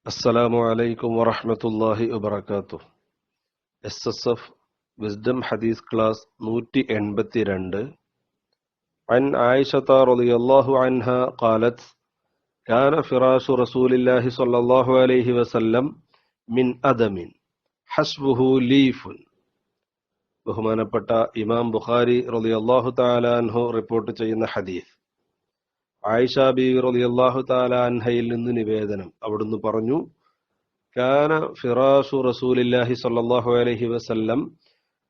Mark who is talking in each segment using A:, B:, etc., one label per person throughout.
A: അസ്സലാമു അലൈക്കും വറഹ്മത്തുള്ളാഹി വബറകാതുഹു. SSF വിസ്ഡം ഹദീസ് ക്ലാസ് 182. عن عائشة رضي الله عنها قالت كان فراش رسول الله صلى الله عليه وسلم من أدم حسبه ليف. ബഹുമാനപ്പെട്ട ഇമാം ബുഖാരി റളിയല്ലാഹു തആല അൻഹു റിപ്പോർട്ട് ചെയ്യുന്ന ഹദീസ്. ആയിഷ ബീവി റളിയല്ലാഹു തആല അൻഹയിൽ നിന്ന് നിവേദനം, അവിടുന്ന് പറഞ്ഞു, കാന ഫിറാഷു റസൂലില്ലാഹി സ്വല്ലല്ലാഹു അലൈഹി വസല്ലം,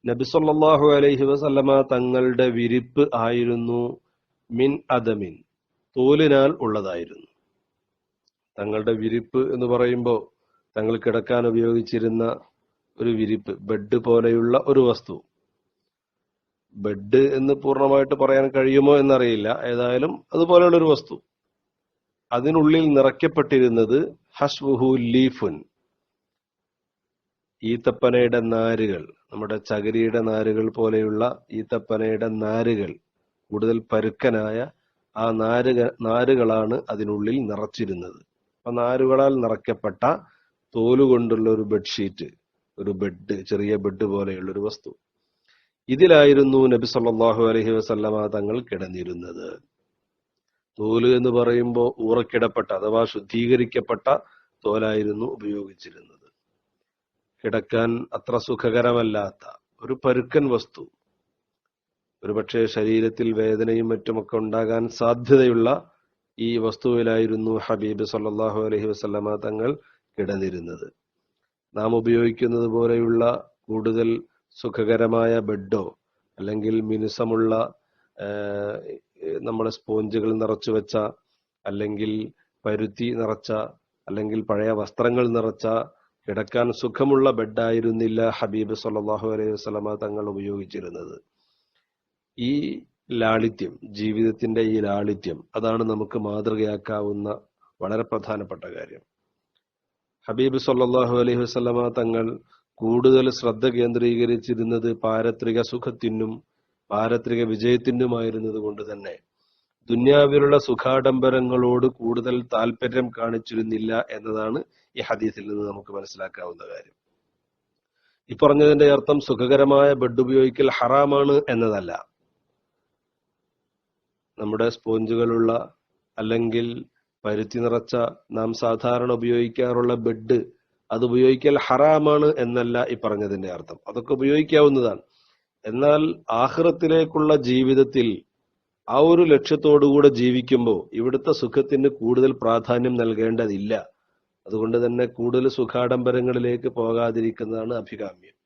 A: നബി സ്വല്ലല്ലാഹു അലൈഹി വസല്ലമ തങ്ങളുടെ വിരിപ്പ് ആയിരുന്നു മിൻ അദമിൻ, തോലിനാൽ ഉള്ളതായിരുന്നു. തങ്ങളുടെ വിരിപ്പ് എന്ന് പറയുമ്പോൾ തങ്ങൾ കിടക്കാൻ ഉപയോഗിച്ചിരുന്ന ഒരു വിരിപ്പ്, ബെഡ് പോലെയുള്ള ഒരു വസ്തു. ബെഡ് എന്ന് പൂർണ്ണമായിട്ട് പറയാൻ കഴിയുമോ എന്നറിയില്ല, ഏതായാലും അതുപോലെയുള്ള ഒരു വസ്തു. അതിനുള്ളിൽ നിറയ്ക്കപ്പെട്ടിരുന്നത് ഹസ്വുഹു ലീഫുൻ, ഈത്തപ്പനയുടെ നാരുകൾ, നമ്മുടെ ചകിരിയുടെ നാരുകൾ പോലെയുള്ള ഈത്തപ്പനയുടെ നാരുകൾ, കൂടുതൽ പരുക്കനായ ആ നാരുകളാണ് അതിനുള്ളിൽ നിറച്ചിരുന്നത്. ആ നാരുകളാൽ നിറയ്ക്കപ്പെട്ട തോലുകൊണ്ടുള്ള ഒരു ബെഡ്ഷീറ്റ്, ഒരു ബെഡ്, ചെറിയ ബെഡ് പോലെയുള്ള ഒരു വസ്തു. ഇതിലായിരുന്നു നബി സല്ലല്ലാഹു അലൈഹി വസല്ലമ തങ്ങൾ കിടന്നിരുന്നത്. തോല് എന്ന് പറയുമ്പോൾ ഊറക്കിടപ്പെട്ട അഥവാ ശുദ്ധീകരിക്കപ്പെട്ട തോലായിരുന്നു ഉപയോഗിച്ചിരുന്നത്. കിടക്കാൻ അത്ര സുഖകരമല്ലാത്ത ഒരു പരുക്കൻ വസ്തു, ഒരുപക്ഷെ ശരീരത്തിൽ വേദനയും മറ്റുമൊക്കെ ഉണ്ടാകാൻ സാധ്യതയുള്ള ഈ വസ്തുവിലായിരുന്നു ഹബീബ് സല്ലല്ലാഹു അലൈഹി വസല്ലമ തങ്ങൾ കിടന്നിരുന്നത്. നാം ഉപയോഗിക്കുന്നത് പോലെയുള്ള കൂടുതൽ സുഖകരമായ ബെഡോ അല്ലെങ്കിൽ മിനുസമുള്ള നമ്മുടെ സ്പോഞ്ചുകൾ നിറച്ചു വെച്ച, അല്ലെങ്കിൽ പരുത്തി നിറച്ച, അല്ലെങ്കിൽ പഴയ വസ്ത്രങ്ങൾ നിറച്ച കിടക്കാൻ സുഖമുള്ള ബെഡായിരുന്നില്ല ഹബീബ് സല്ലല്ലാഹു അലൈഹി വസല്ലമ തങ്ങൾ ഉപയോഗിച്ചിരുന്നത്. ഈ ലാളിത്യം, ജീവിതത്തിന്റെ ഈ ലാളിത്യം, അതാണ് നമുക്ക് മാതൃകയാക്കാവുന്ന വളരെ പ്രധാനപ്പെട്ട കാര്യം. ഹബീബ് സല്ലല്ലാഹു അലൈഹി വസല്ലമ തങ്ങൾ കൂടുതൽ ശ്രദ്ധ കേന്ദ്രീകരിച്ചിരുന്നത് പാരത്രിക സുഖത്തിനും പാരത്രിക വിജയത്തിനുമായിരുന്നത് കൊണ്ട് തന്നെ ദുന്യാവിലുള്ള സുഖാഡംബരങ്ങളോട് കൂടുതൽ താല്പര്യം കാണിച്ചിരുന്നില്ല എന്നതാണ് ഈ ഹദീസിൽ നിന്ന് നമുക്ക് മനസ്സിലാക്കാവുന്ന കാര്യം. ഈ പറഞ്ഞതിന്റെ അർത്ഥം സുഖകരമായ ബെഡ് ഉപയോഗിക്കൽ ഹറാമാണ് എന്നതല്ല. നമ്മുടെ സ്പോഞ്ചുകളുള്ള അല്ലെങ്കിൽ പരുത്തി നിറച്ച നാം സാധാരണ ഉപയോഗിക്കാറുള്ള ബെഡ്, അത് ഉപയോഗിക്കൽ ഹറാമാണ് എന്നല്ല ഈ പറഞ്ഞതിന്റെ അർത്ഥം. അതൊക്കെ ഉപയോഗിക്കാവുന്നതാണ്. എന്നാൽ ആഖിറത്തിലേക്കുള്ള ജീവിതത്തിൽ ആ ഒരു ലക്ഷ്യത്തോടുകൂടെ ജീവിക്കുമ്പോൾ ഇവിടുത്തെ സുഖത്തിന് കൂടുതൽ പ്രാധാന്യം നൽകേണ്ടതില്ല. അതുകൊണ്ട് തന്നെ കൂടുതൽ സുഖാഡംബരങ്ങളിലേക്ക് പോകാതിരിക്കുന്നതാണ് അഭികാമ്യം.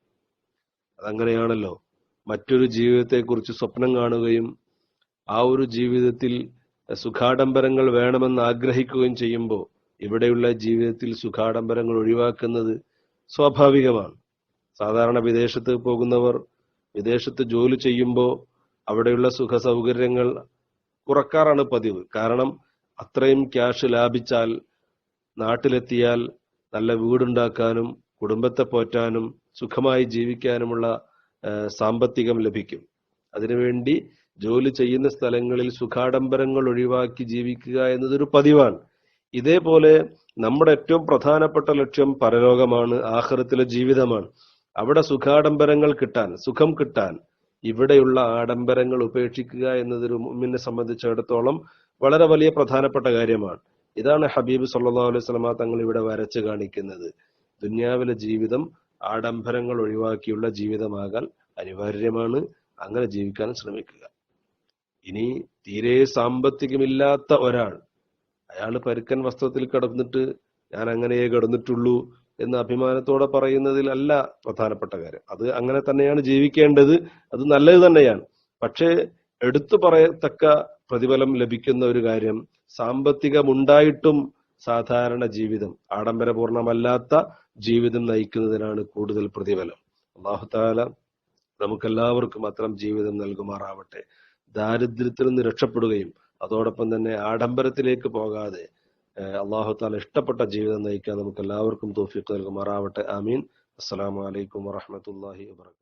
A: അതങ്ങനെയാണല്ലോ. മറ്റൊരു ജീവിതത്തെക്കുറിച്ച് സ്വപ്നം കാണുകയും ആ ഒരു ജീവിതത്തിൽ സുഖാഡംബരങ്ങൾ വേണമെന്ന് ആഗ്രഹിക്കുകയും ചെയ്യുമ്പോൾ ഇവിടെയുള്ള ജീവിതത്തിൽ സുഖാഡംബരങ്ങൾ ഒഴിവാക്കുന്നത് സ്വാഭാവികമാണ്. സാധാരണ വിദേശത്ത് പോകുന്നവർ വിദേശത്ത് ജോലി ചെയ്യുമ്പോൾ അവിടെയുള്ള സുഖ സൗകര്യങ്ങൾ കുറക്കാറാണ് പതിവ്. കാരണം അത്രയും ക്യാഷ് ലാഭിച്ചാൽ നാട്ടിലെത്തിയാൽ നല്ല വീടുണ്ടാക്കാനും കുടുംബത്തെ പോറ്റാനും സുഖമായി ജീവിക്കാനുമുള്ള സാമ്പത്തികം ലഭിക്കും. അതിനുവേണ്ടി ജോലി ചെയ്യുന്ന സ്ഥലങ്ങളിൽ സുഖാഡംബരങ്ങൾ ഒഴിവാക്കി ജീവിക്കുക എന്നതൊരു പതിവാണ്. ഇതേപോലെ നമ്മുടെ ഏറ്റവും പ്രധാനപ്പെട്ട ലക്ഷ്യം പരലോകമാണ്, ആഖിറത്തിലെ ജീവിതമാണ്. അവിടെ സുഖാഡംബരങ്ങൾ കിട്ടാൻ, സുഖം കിട്ടാൻ ഇവിടെയുള്ള ആഡംബരങ്ങൾ ഉപേക്ഷിക്കുക എന്നതൊരു മുഅ്മിനെ സംബന്ധിച്ചിടത്തോളം വളരെ വലിയ പ്രധാനപ്പെട്ട കാര്യമാണ്. ഇതാണ് ഹബീബ് സല്ലല്ലാഹു അലൈഹി വസല്ലമ തങ്ങൾ ഇവിടെ വരച്ചു കാണിക്കുന്നത്. ദുനിയാവിലെ ജീവിതം ആഡംബരങ്ങൾ ഒഴിവാക്കിയുള്ള ജീവിതമാകാൻ അനിവാര്യമാണ്. അങ്ങനെ ജീവിക്കാൻ ശ്രമിക്കുക. ഇനി തീരെ സാമ്പത്തികമില്ലാത്ത ഒരാൾ, അയാൾ പരുക്കൻ വസ്ത്രത്തിൽ കിടന്നിട്ട് ഞാൻ അങ്ങനെയേ കിടന്നിട്ടുള്ളൂ എന്ന് അഭിമാനത്തോടെ പറയുന്നതിലല്ല പ്രധാനപ്പെട്ട കാര്യം. അത് അങ്ങനെ തന്നെയാണ് ജീവിക്കേണ്ടത്, അത് നല്ലത് തന്നെയാണ്. പക്ഷേ എടുത്തു പറയത്തക്ക പ്രതിഫലം ലഭിക്കുന്ന ഒരു കാര്യം, സാമ്പത്തികമുണ്ടായിട്ടും സാധാരണ ജീവിതം, ആഡംബരപൂർണമല്ലാത്ത ജീവിതം നയിക്കുന്നതിനാണ് കൂടുതൽ പ്രതിഫലം. അല്ലാഹു തആല നമുക്കെല്ലാവർക്കും അത്തരം ജീവിതം നൽകുമാറാവട്ടെ. ദാരിദ്ര്യത്തിൽ നിന്ന് രക്ഷപ്പെടുകയും അതോടൊപ്പം തന്നെ ആഡംബരത്തിലേക്ക് പോകാതെ അല്ലാഹു തആല ഇഷ്ടപ്പെട്ട ജീവിതം നയിക്കാൻ നമുക്ക് എല്ലാവർക്കും തൗഫീഖ് നൽകുമാറാവട്ടെ. ആമീൻ. അസ്സലാമു അലൈക്കും വറഹ്മത്തുള്ളാഹി വബറകാതുഹു.